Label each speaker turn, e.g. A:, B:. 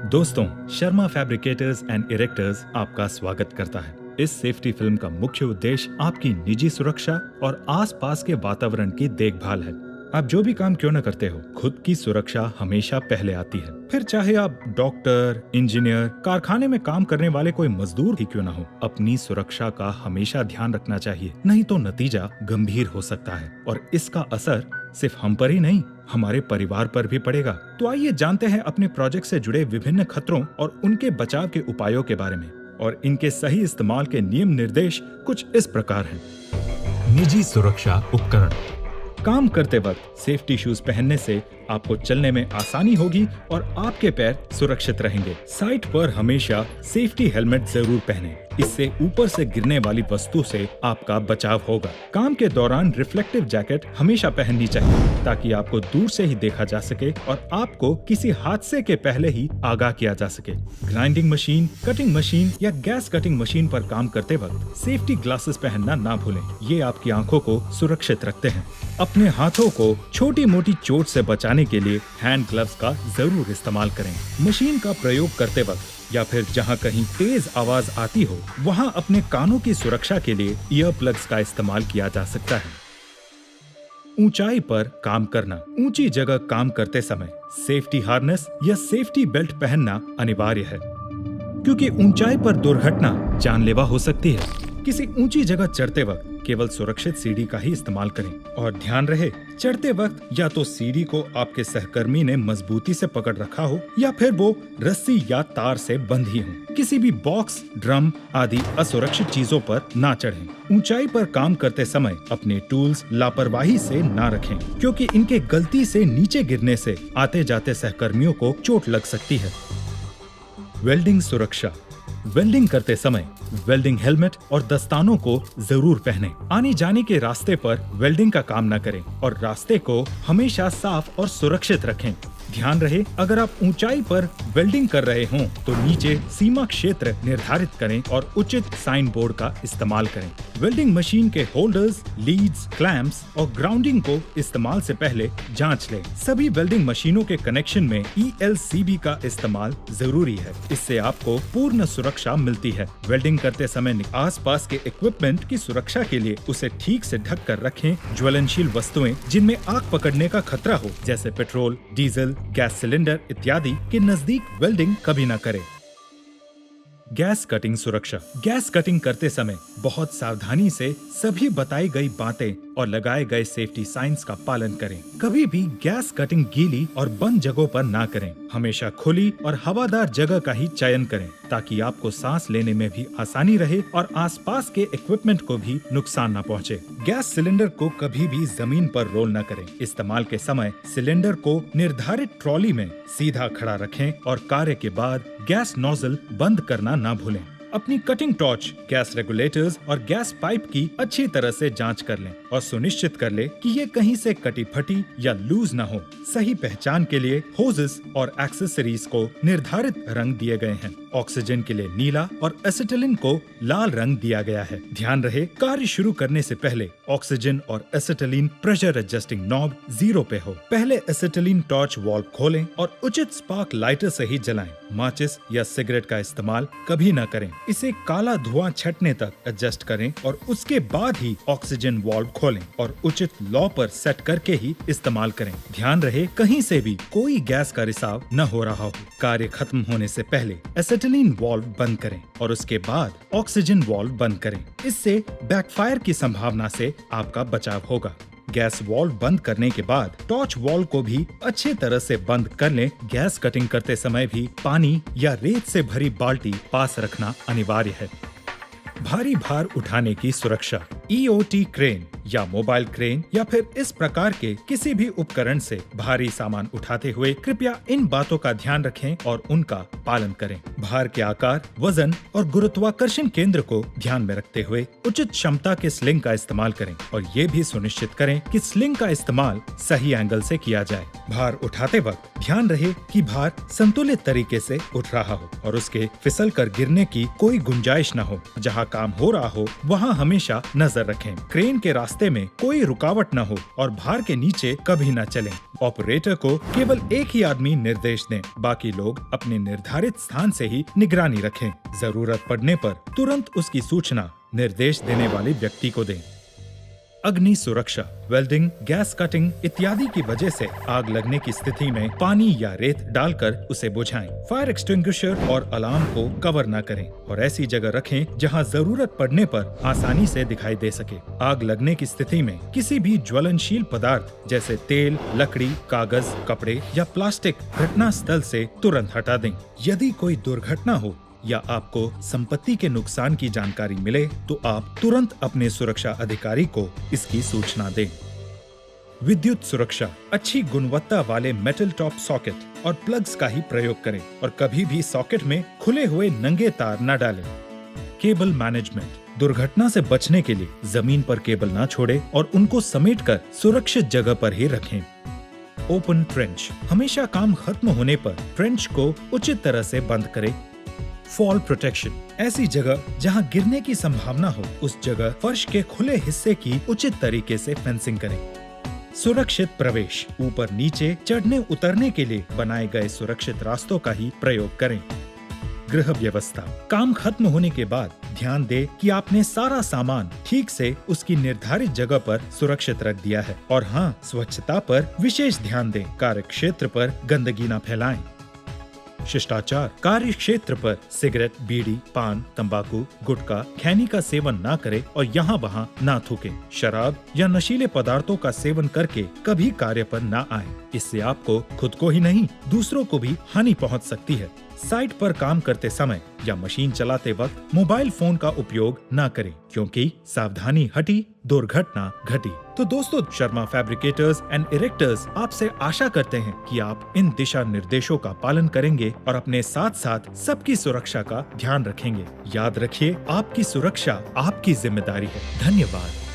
A: दोस्तों, Sharma fabricators and इरेक्टर्स आपका स्वागत करता है। इस सेफ्टी फिल्म का मुख्य उद्देश्य आपकी निजी सुरक्षा और आसपास के वातावरण की देखभाल है। आप जो भी काम क्यों न करते हो, खुद की सुरक्षा हमेशा पहले आती है। फिर चाहे आप डॉक्टर, इंजीनियर, कारखाने में काम करने वाले कोई मजदूर ही क्यों न हो, अपनी सुरक्षा का हमेशा ध्यान रखना चाहिए, नहीं तो नतीजा गंभीर हो सकता है और इसका असर सिर्फ हम पर ही नहीं, हमारे परिवार पर भी पड़ेगा। तो आइए जानते हैं अपने प्रोजेक्ट से जुड़े विभिन्न खतरों और उनके बचाव के उपायों के बारे में। और इनके सही इस्तेमाल के नियम निर्देश कुछ इस प्रकार हैं। निजी सुरक्षा उपकरण। काम करते वक्त सेफ्टी शूज पहनने से आपको चलने में आसानी होगी और आपके पैर सुरक्षित रहेंगे। साइट पर हमेशा सेफ्टी हेलमेट जरूर पहनें। इससे ऊपर से गिरने वाली वस्तु से आपका बचाव होगा। काम के दौरान रिफ्लेक्टिव जैकेट हमेशा पहननी चाहिए ताकि आपको दूर से ही देखा जा सके और आपको किसी हादसे के पहले ही आगाह किया जा सके। ग्राइंडिंग मशीन, कटिंग मशीन या गैस कटिंग मशीन पर काम करते वक्त सेफ्टी ग्लासेस पहनना ना भूलें। ये आपकी आंखों को सुरक्षित रखते हैं। अपने हाथों को छोटी मोटी चोट से बचाने के लिए हैंड ग्लव्स का जरूर इस्तेमाल करें। मशीन का प्रयोग करते वक्त या फिर जहां कहीं तेज आवाज आती हो, वहां अपने कानों की सुरक्षा के लिए ईयर प्लग्स का इस्तेमाल किया जा सकता है। ऊंचाई पर काम करना। ऊंची जगह काम करते समय सेफ्टी हार्नेस या सेफ्टी बेल्ट पहनना अनिवार्य है, क्योंकि ऊंचाई पर दुर्घटना जानलेवा हो सकती है। किसी ऊंची जगह चढ़ते वक्त केवल सुरक्षित सीढ़ी का ही इस्तेमाल करें और ध्यान रहे, चढ़ते वक्त या तो सीढ़ी को आपके सहकर्मी ने मजबूती से पकड़ रखा हो या फिर वो रस्सी या तार से बंधी हो। किसी भी बॉक्स, ड्रम आदि असुरक्षित चीजों पर ना चढ़ें। ऊंचाई पर काम करते समय अपने टूल्स लापरवाही से ना रखें, क्योंकि इनके गलती से नीचे गिरने से आते जाते सहकर्मियों को चोट लग सकती है। वेल्डिंग सुरक्षा। वेल्डिंग करते समय वेल्डिंग हेलमेट और दस्तानों को जरूर पहनें। आने जाने के रास्ते पर वेल्डिंग का काम न करें और रास्ते को हमेशा साफ और सुरक्षित रखें। ध्यान रहे, अगर आप ऊंचाई पर वेल्डिंग कर रहे हों तो नीचे सीमा क्षेत्र निर्धारित करें और उचित साइन बोर्ड का इस्तेमाल करें। वेल्डिंग मशीन के होल्डर्स, लीड्स, क्लैंप्स और ग्राउंडिंग को इस्तेमाल से पहले जांच लें। सभी वेल्डिंग मशीनों के कनेक्शन में ELCB का इस्तेमाल जरूरी है। इससे आपको पूर्ण सुरक्षा मिलती है। वेल्डिंग करते समय आसपास के इक्विपमेंट की सुरक्षा के लिए उसे ठीक से ढक कर रखें। ज्वलनशील वस्तुएं जिनमें आग पकड़ने का खतरा हो, जैसे पेट्रोल, डीजल, गैस सिलेंडर इत्यादि के नजदीक वेल्डिंग कभी न करें। गैस कटिंग सुरक्षा। गैस कटिंग करते समय बहुत सावधानी से सभी बताई गई बातें और लगाए गए सेफ्टी साइंस का पालन करें। कभी भी गैस कटिंग गीली और बंद जगहों पर ना करें। हमेशा खुली और हवादार जगह का ही चयन करें ताकि आपको सांस लेने में भी आसानी रहे और आसपास के इक्विपमेंट को भी नुकसान न पहुंचे। गैस सिलेंडर को कभी भी जमीन पर रोल न करें। इस्तेमाल के समय सिलेंडर को निर्धारित ट्रॉली में सीधा खड़ा रखें और कार्य के बाद गैस नोजल बंद करना ना भूलें। अपनी कटिंग टॉर्च, गैस रेगुलेटर्स और गैस पाइप की अच्छी तरह से जांच कर लें और सुनिश्चित कर लें कि ये कहीं से कटी फटी या लूज न हो। सही पहचान के लिए होजेस और एक्सेसरीज को निर्धारित रंग दिए गए हैं। ऑक्सीजन के लिए नीला और एसिटिलीन को लाल रंग दिया गया है। ध्यान रहे, कार्य शुरू करने से पहले ऑक्सीजन और एसिटिलीन प्रेशर एडजस्टिंग नॉब 0 पे हो। पहले एसिटिलीन टॉर्च वाल्व खोलें और उचित स्पार्क लाइटर से ही जलाएं। माचिस या सिगरेट का इस्तेमाल कभी न करें। इसे काला धुआं छटने तक एडजस्ट करें और उसके बाद ही ऑक्सीजन वाल्व खोलें और उचित लॉ पर सेट करके ही इस्तेमाल करें। ध्यान रहे, कहीं से भी कोई गैस का रिसाव न हो रहा हो। कार्य खत्म होने से पहले एसिटिलीन वाल्व बंद करें और उसके बाद ऑक्सीजन वाल्व बंद करें। इससे बैकफायर की संभावना से आपका बचाव होगा। गैस वाल्व बंद करने के बाद टॉर्च वाल्व को भी अच्छी तरह से बंद कर लें। गैस कटिंग करते समय भी पानी या रेत से भरी बाल्टी पास रखना अनिवार्य है। भारी भार उठाने की सुरक्षा। EOT क्रेन या मोबाइल क्रेन या फिर इस प्रकार के किसी भी उपकरण से भारी सामान उठाते हुए कृपया इन बातों का ध्यान रखें और उनका पालन करें। भार के आकार, वजन और गुरुत्वाकर्षण केंद्र को ध्यान में रखते हुए उचित क्षमता के स्लिंग का इस्तेमाल करें और ये भी सुनिश्चित करें कि स्लिंग का इस्तेमाल सही एंगल से किया जाए। भार उठाते वक्त ध्यान रहे कि भार संतुलित तरीके से उठ रहा हो और उसके फिसल कर गिरने की कोई गुंजाइश न हो। जहाँ काम हो रहा हो वहाँ हमेशा नजर रखें। क्रेन के रास्ते रास्ते में कोई रुकावट न हो और भार के नीचे कभी न चलें। ऑपरेटर को केवल एक ही आदमी निर्देश दें, बाकी लोग अपने निर्धारित स्थान से ही निगरानी रखें। जरूरत पड़ने पर तुरंत उसकी सूचना निर्देश देने वाले व्यक्ति को दें। अग्नि सुरक्षा, वेल्डिंग, गैस कटिंग इत्यादि की वजह से आग लगने की स्थिति में पानी या रेत डालकर उसे बुझाएं। फायर एक्सटिंग्विशर और अलार्म को कवर न करें और ऐसी जगह रखें जहां जरूरत पड़ने पर आसानी से दिखाई दे सके। आग लगने की स्थिति में किसी भी ज्वलनशील पदार्थ जैसे तेल, लकड़ी, कागज, कपड़े या प्लास्टिक घटना स्थल से तुरंत हटा दें। यदि कोई दुर्घटना हो या आपको संपत्ति के नुकसान की जानकारी मिले तो आप तुरंत अपने सुरक्षा अधिकारी को इसकी सूचना दें। विद्युत सुरक्षा, अच्छी गुणवत्ता वाले मेटल टॉप सॉकेट और प्लग्स का ही प्रयोग करें और कभी भी सॉकेट में खुले हुए नंगे तार न डालें। केबल मैनेजमेंट, दुर्घटना से बचने के लिए जमीन पर केबल न छोड़ें और उनको समेटकर सुरक्षित जगह पर ही रखें। ओपन ट्रेंच, हमेशा काम खत्म होने पर ट्रेंच को उचित तरह से बंद करें। फॉल प्रोटेक्शन, ऐसी जगह जहां गिरने की संभावना हो उस जगह फर्श के खुले हिस्से की उचित तरीके से फेंसिंग करें। सुरक्षित प्रवेश, ऊपर नीचे चढ़ने उतरने के लिए बनाए गए सुरक्षित रास्तों का ही प्रयोग करें। गृह व्यवस्था, काम खत्म होने के बाद ध्यान दें कि आपने सारा सामान ठीक से उसकी निर्धारित जगह पर सुरक्षित रख दिया है। और हाँ, स्वच्छता पर विशेष ध्यान दें, कार्य क्षेत्र पर गंदगी न फैलाएं। शिष्टाचार, कार्य क्षेत्र पर सिगरेट, बीड़ी, पान, तंबाकू, गुटखा, खैनी का सेवन न करें और यहाँ वहाँ न थूकें। शराब या नशीले पदार्थों का सेवन करके कभी कार्य पर न आए। इससे आपको खुद को ही नहीं दूसरों को भी हानि पहुँच सकती है। साइट पर काम करते समय या मशीन चलाते वक्त मोबाइल फोन का उपयोग न करें, क्योंकि सावधानी हटी दुर्घटना घटी। तो दोस्तों, शर्मा फैब्रिकेटर्स एंड इरेक्टर्स आपसे आशा करते हैं कि आप इन दिशा निर्देशों का पालन करेंगे और अपने साथ साथ सबकी सुरक्षा का ध्यान रखेंगे। याद रखिए, आपकी सुरक्षा आपकी जिम्मेदारी है। धन्यवाद।